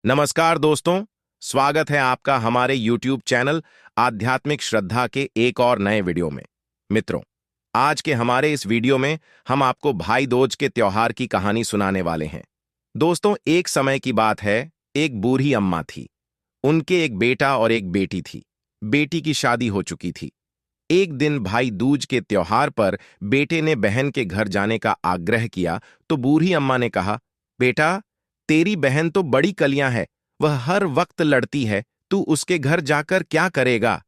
नमस्कार दोस्तों। स्वागत है आपका हमारे YouTube चैनल आध्यात्मिक श्रद्धा के एक और नए वीडियो में। मित्रों, आज के हमारे इस वीडियो में हम आपको भाई दूज के त्योहार की कहानी सुनाने वाले हैं। दोस्तों, एक समय की बात है, एक बूढ़ी अम्मा थी। उनके एक बेटा और एक बेटी थी। बेटी की शादी हो चुकी थी। एक दिन भाई दूज के त्योहार पर बेटे ने बहन के घर जाने का आग्रह किया तो बूढ़ी अम्मा ने कहा, बेटा, तेरी बहन तो बड़ी कलियां है, वह हर वक्त लड़ती है, तू उसके घर जाकर क्या करेगा।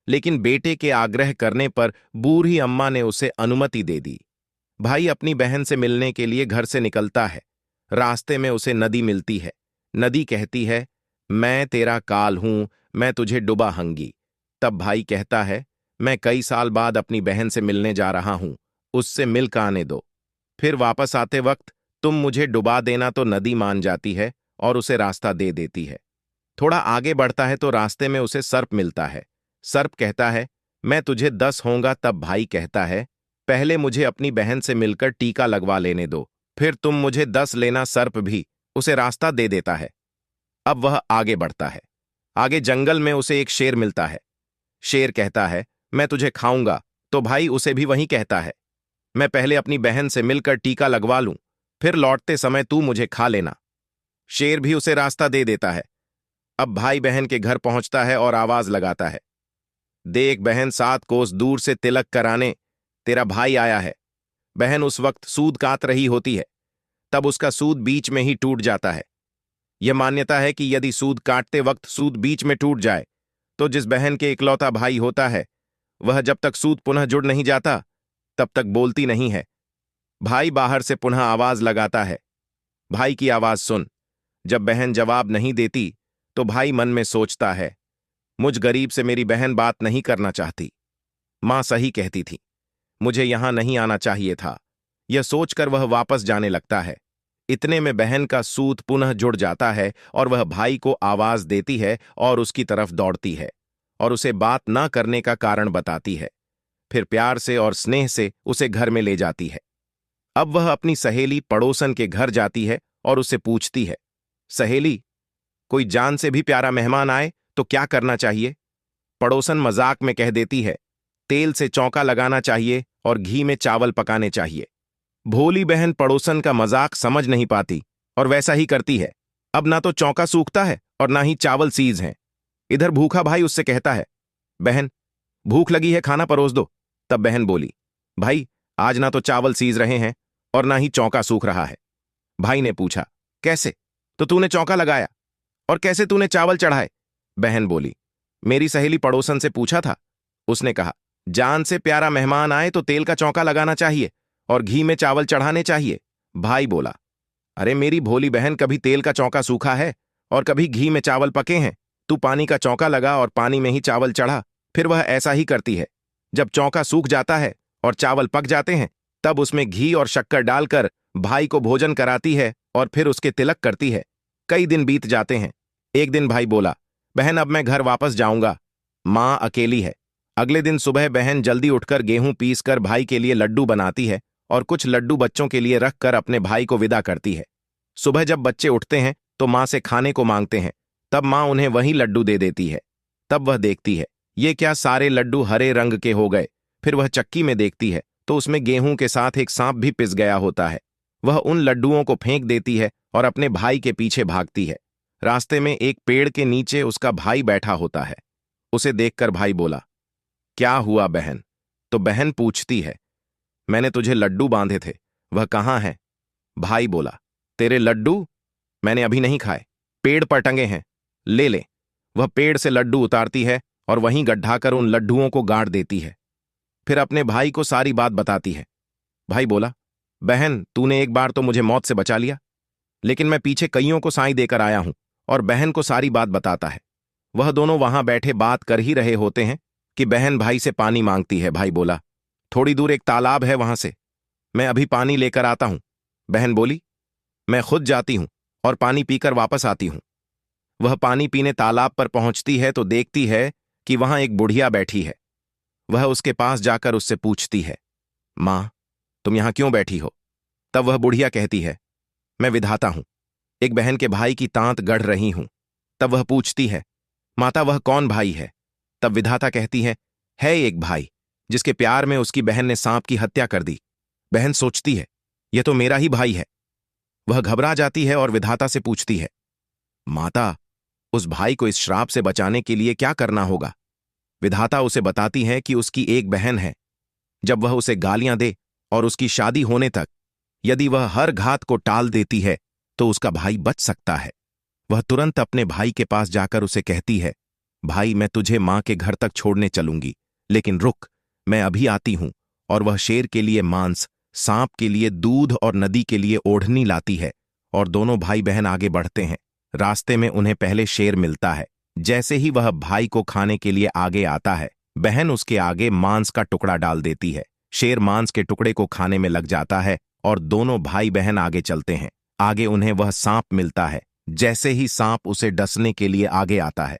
लेकिन बेटे के आग्रह करने पर बूढ़ी अम्मा ने उसे अनुमति दे दी। भाई अपनी बहन से मिलने के लिए घर से निकलता है। रास्ते में उसे नदी मिलती है। नदी कहती है, मैं तेरा काल हूं, मैं तुझे डुबा हंगी। तब भाई कहता है, मैं कई साल बाद अपनी बहन से मिलने जा रहा हूं, उससे मिल कर आने दो। फिर वापस आते वक्त तुम मुझे डुबा देना तो नदी मान जाती है और उसे रास्ता दे देती है। थोड़ा आगे बढ़ता है तो रास्ते में उसे सर्प मिलता है। सर्प कहता है, मैं तुझे 10 होऊंगा। तब भाई कहता है, पहले मुझे अपनी बहन से मिलकर टीका लगवा लेने दो, फिर तुम मुझे 10 लेना। सर्प भी उसे रास्ता दे देता है। अब वह आगे बढ़ता है। आगे जंगल में उसे एक शेर मिलता है। शेर कहता है, मैं तुझे खाऊंगा। तो भाई उसे भी वही कहता है, मैं पहले अपनी बहन से मिलकर टीका लगवा लूं, फिर लौटते समय तू मुझे खा लेना। शेर भी उसे रास्ता दे देता है। अब भाई बहन के घर पहुंचता है और आवाज लगाता है, देख बहन, 7 कोस दूर से तिलक कराने तेरा भाई आया है। बहन उस वक्त सूद काट रही होती है। तब उसका सूद बीच में ही टूट जाता है। यह मान्यता है कि यदि सूद काटते वक्त सूद बीच में टूट जाए तो जिस बहन के इकलौता भाई होता है वह जब तक सूद पुनः जुड़ नहीं जाता तब तक बोलती नहीं है। भाई बाहर से पुनः आवाज लगाता है। भाई की आवाज सुन। जब बहन जवाब नहीं देती तो भाई मन में सोचता है, मुझ गरीब से मेरी बहन बात नहीं करना चाहती। मां सही कहती थी, मुझे यहां नहीं आना चाहिए था। यह सोचकर वह वापस जाने लगता है। इतने में बहन का सूत पुनः जुड़ जाता है और वह भाई को आवाज देती है और उसकी तरफ दौड़ती है और उसे बात न करने का कारण बताती है। फिर प्यार से और स्नेह से उसे घर में ले जाती है। अब वह अपनी सहेली पड़ोसन के घर जाती है और उससे पूछती है, सहेली, कोई जान से भी प्यारा मेहमान आए तो क्या करना चाहिए। पड़ोसन मजाक में कह देती है, तेल से चौंका लगाना चाहिए और घी में चावल पकाने चाहिए। भोली बहन पड़ोसन का मजाक समझ नहीं पाती और वैसा ही करती है। अब ना तो चौंका सूखता है और ना ही चावल सीज हैं। इधर भूखा भाई उससे कहता है, बहन, भूख लगी है, खाना परोस दो। तब बहन बोली, भाई, आज ना तो चावल सीज रहे हैं और ना ही चौंका सूख रहा है। भाई ने पूछा, कैसे? तो तूने चौंका लगाया और कैसे तूने चावल चढ़ाए? बहन बोली, मेरी सहेली पड़ोसन से पूछा था, उसने कहा, जान से प्यारा मेहमान आए तो तेल का चौंका लगाना चाहिए और घी में चावल चढ़ाने चाहिए। भाई बोला, अरे मेरी भोली बहन, कभी तेल का चौंका सूखा है और कभी घी में चावल पके हैं। तू पानी का चौंका लगा और पानी में ही चावल चढ़ा, फिर वह ऐसा ही करती है। जब चौंका सूख जाता है और चावल पक जाते हैं तब उसमें घी और शक्कर डालकर भाई को भोजन कराती है और फिर उसके तिलक करती है। कई दिन बीत जाते हैं। एक दिन भाई बोला, बहन, अब मैं घर वापस जाऊंगा, मां अकेली है। अगले दिन सुबह बहन जल्दी उठकर गेहूं पीसकर भाई के लिए लड्डू बनाती है और कुछ लड्डू बच्चों के लिए रखकर अपने भाई को विदा करती है। सुबह जब बच्चे उठते हैं तो मां से खाने को मांगते हैं। तब मां उन्हें वही लड्डू दे देती है। तब वह देखती है, ये क्या, सारे लड्डू हरे रंग के हो गए। फिर वह चक्की में देखती है तो उसमें गेहूं के साथ एक सांप भी पिस गया होता है। वह उन लड्डुओं को फेंक देती है और अपने भाई के पीछे भागती है। रास्ते में एक पेड़ के नीचे उसका भाई बैठा होता है। उसे देखकर भाई बोला, क्या हुआ बहन? तो बहन पूछती है, मैंने तुझे लड्डू बांधे थे, वह कहाँ है? भाई बोला, तेरे लड्डू मैंने अभी नहीं खाए, पेड़ पर टंगे हैं, ले ले। वह पेड़ से लड्डू उतारती है और वहीं गड्ढा कर उन लड्डुओं को गाड़ देती है। फिर अपने भाई को सारी बात बताती है। भाई बोला, बहन, तूने एक बार तो मुझे मौत से बचा लिया, लेकिन मैं पीछे कईयों को साई देकर आया हूं। और बहन को सारी बात बताता है। वह दोनों वहां बैठे बात कर ही रहे होते हैं कि बहन भाई से पानी मांगती है। भाई बोला, थोड़ी दूर एक तालाब है, वहां से मैं अभी पानी लेकर आता हूं। बहन बोली, मैं खुद जाती हूं और पानी पीकर वापस आती हूं। वह पानी पीने तालाब पर पहुंचती है तो देखती है कि वहां एक बुढ़िया बैठी है। वह उसके पास जाकर उससे पूछती है, मां, तुम यहां क्यों बैठी हो? तब वह बुढ़िया कहती है, मैं विधाता हूं, एक बहन के भाई की तांत गढ़ रही हूं। तब वह पूछती है, माता वह कौन भाई है? तब विधाता कहती है एक भाई जिसके प्यार में उसकी बहन ने सांप की हत्या कर दी। बहन सोचती है, यह तो मेरा ही भाई है। वह घबरा जाती है और विधाता से पूछती है, माता उस भाई को इस श्राप से बचाने के लिए क्या करना होगा? विधाता उसे बताती है कि उसकी एक बहन है। जब वह उसे गालियां दे और उसकी शादी होने तक यदि वह हर घात को टाल देती है तो उसका भाई बच सकता है। वह तुरंत अपने भाई के पास जाकर उसे कहती है, भाई मैं तुझे मां के घर तक छोड़ने चलूंगी, लेकिन रुक, मैं अभी आती हूं। और वह शेर के लिए मांस, सांप के लिए दूध और नदी के लिए ओढ़नी लाती है और दोनों भाई बहन आगे बढ़ते हैं। रास्ते में उन्हें पहले शेर मिलता है। जैसे ही वह भाई को खाने के लिए आगे आता है, बहन उसके आगे मांस का टुकड़ा डाल देती है। शेर मांस के टुकड़े को खाने में लग जाता है और दोनों भाई बहन आगे चलते हैं। आगे उन्हें वह सांप मिलता है। जैसे ही सांप उसे डसने के लिए आगे आता है,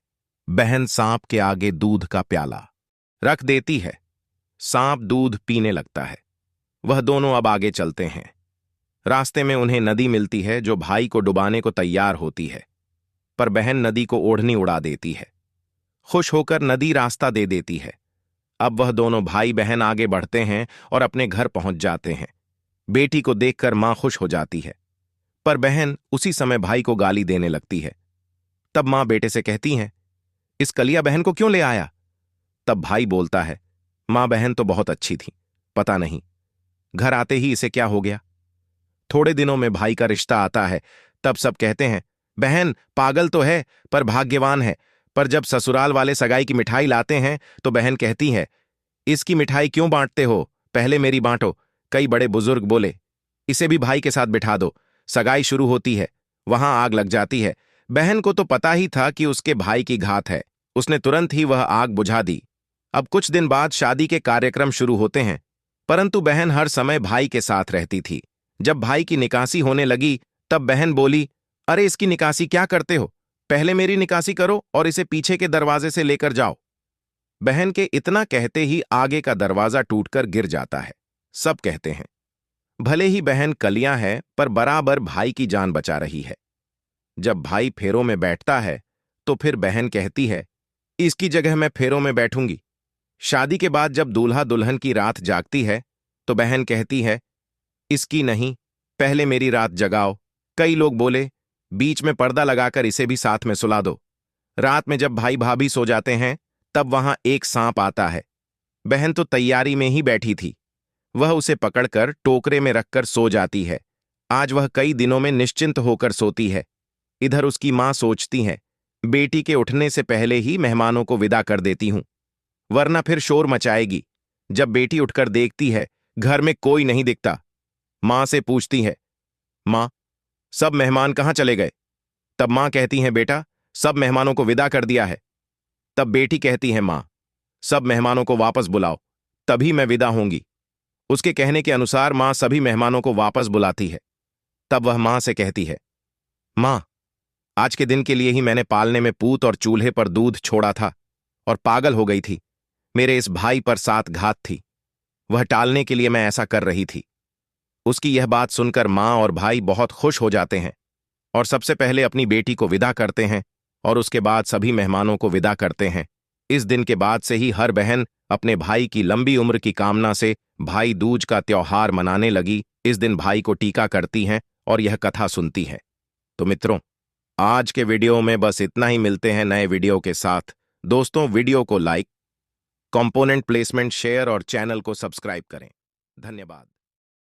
बहन सांप के आगे दूध का प्याला रख देती है। सांप दूध पीने लगता है। वह दोनों अब आगे चलते हैं। रास्ते में उन्हें नदी मिलती है जो भाई को डुबाने को तैयार होती है, पर बहन नदी को ओढ़नी उड़ा देती है। खुश होकर नदी रास्ता दे देती है। अब वह दोनों भाई बहन आगे बढ़ते हैं और अपने घर पहुंच जाते हैं। बेटी को देखकर मां खुश हो जाती है, पर बहन उसी समय भाई को गाली देने लगती है। तब मां बेटे से कहती है, इस कलिया बहन को क्यों ले आया? तब भाई बोलता है, मां बहन तो बहुत अच्छी थी, पता नहीं घर आते ही इसे क्या हो गया। थोड़े दिनों में भाई का रिश्ता आता है। तब सब कहते हैं, बहन पागल तो है पर भाग्यवान है। पर जब ससुराल वाले सगाई की मिठाई लाते हैं तो बहन कहती है, इसकी मिठाई क्यों बांटते हो, पहले मेरी बांटो। कई बड़े बुजुर्ग बोले, इसे भी भाई के साथ बिठा दो। सगाई शुरू होती है, वहां आग लग जाती है। बहन को तो पता ही था कि उसके भाई की घात है। उसने तुरंत ही वह आग बुझा दी। अब कुछ दिन बाद शादी के कार्यक्रम शुरू होते हैं, परंतु बहन हर समय भाई के साथ रहती थी। जब भाई की निकासी होने लगी तब बहन बोली, अरे इसकी निकासी क्या करते हो, पहले मेरी निकासी करो और इसे पीछे के दरवाजे से लेकर जाओ। बहन के इतना कहते ही आगे का दरवाजा टूटकर गिर जाता है। सब कहते हैं, भले ही बहन कलियां है पर बराबर भाई की जान बचा रही है। जब भाई फेरों में बैठता है तो फिर बहन कहती है, इसकी जगह मैं फेरों में बैठूंगी। शादी के बाद जब दूल्हा दुल्हन की रात जागती है तो बहन कहती है, इसकी नहीं, पहले मेरी रात जगाओ। कई लोग बोले, बीच में पर्दा लगाकर इसे भी साथ में सुला दो। रात में जब भाई भाभी सो जाते हैं तब वहां एक सांप आता है। बहन तो तैयारी में ही बैठी थी। वह उसे पकड़कर टोकरे में रखकर सो जाती है। आज वह कई दिनों में निश्चिंत होकर सोती है। इधर उसकी मां सोचती है, बेटी के उठने से पहले ही मेहमानों को विदा कर देती हूं, वरना फिर शोर मचाएगी। जब बेटी उठकर देखती है घर में कोई नहीं दिखता। मां से पूछती है, मां सब मेहमान कहां चले गए? तब मां कहती है, बेटा सब मेहमानों को विदा कर दिया है। तब बेटी कहती है, मां सब मेहमानों को वापस बुलाओ, तभी मैं विदा होंगी। उसके कहने के अनुसार मां सभी मेहमानों को वापस बुलाती है। तब वह मां से कहती है, मां आज के दिन के लिए ही मैंने पालने में पूत और चूल्हे पर दूध छोड़ा था और पागल हो गई थी। मेरे इस भाई पर 7 घात थी, वह टालने के लिए मैं ऐसा कर रही थी। उसकी यह बात सुनकर मां और भाई बहुत खुश हो जाते हैं और सबसे पहले अपनी बेटी को विदा करते हैं और उसके बाद सभी मेहमानों को विदा करते हैं। इस दिन के बाद से ही हर बहन अपने भाई की लंबी उम्र की कामना से भाई दूज का त्योहार मनाने लगी। इस दिन भाई को टीका करती हैं और यह कथा सुनती हैं। तो मित्रों, आज के वीडियो में बस इतना ही। मिलते हैं नए वीडियो के साथ। दोस्तों, वीडियो को लाइक, कंपोनेंट प्लेसमेंट, शेयर और चैनल को सब्सक्राइब करें। धन्यवाद।